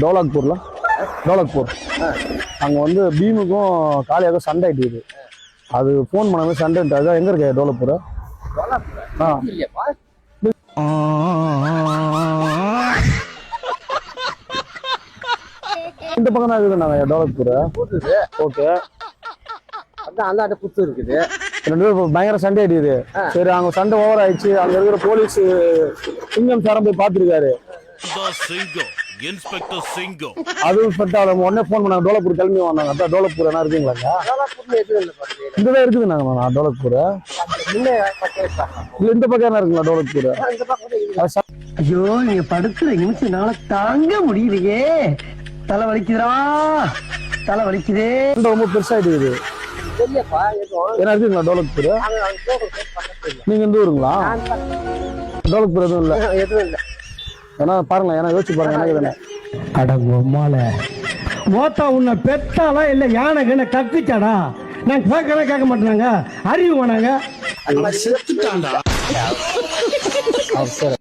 டோலாக்பூர்ல டோலாக்பூர் அங்கே வந்து பீமுக்கும் காளியாக்கும் சண்டை ஆகிட்டுது. அது ஃபோன் பண்ணாமல் சண்டை ஆகிட்டு. எங்கே இருக்க டோலாக்பூர்? இந்த பக்கம் தான் இருக்குது நாங்கள் டோலாக்பூர். ஓகே, அந்த புத்து இருக்குது. 2 பேரும் பயங்கர சண்டை ஆயிடுது. சரி, அங்க சண்டை ஓவர் ஆயிடுச்சு. அங்க இருக்கிற போலீஸ் சிங்கம் சாரம் போய் பாத்துருக்காரு. அதுவும் உடனே போன் பண்ணாங்க, டோலாக்பூர் கிளம்பி வந்தாங்க. அதான் டோலாக்பூர் என்ன இருக்குங்களா? இங்கதான் இருக்குது நாங்க டோலாக்பூர். இல்ல இந்த பக்கம் என்ன இருக்குங்களா டோலாக்பூர்? ஐயோ, நீங்க படுத்துற நிமிஷம்னால தாங்க முடியலையே. தலை வலிக்குதுடா, தலை வலிக்குதே. ரொம்ப பெருசாயிடுது. என்ன இருக்குங்களா டோலாக்பூர்? நீங்க எந்த ஊருங்களா? டோலாக்பூர் எதுவும் இல்ல. எதுவும் இல்ல. ஏன்னா பாருங்களேன், ஏன்னா யோசிச்சு பாருங்க. எனக்கு தானே அடங்கம்மால மோத்தா உன்னை பெத்தாலா இல்ல யானை கண்ண கத்துச்சாடா? நான் கேட்க மாட்டேனாங்க, அறிவு வேணாங்க. சரி.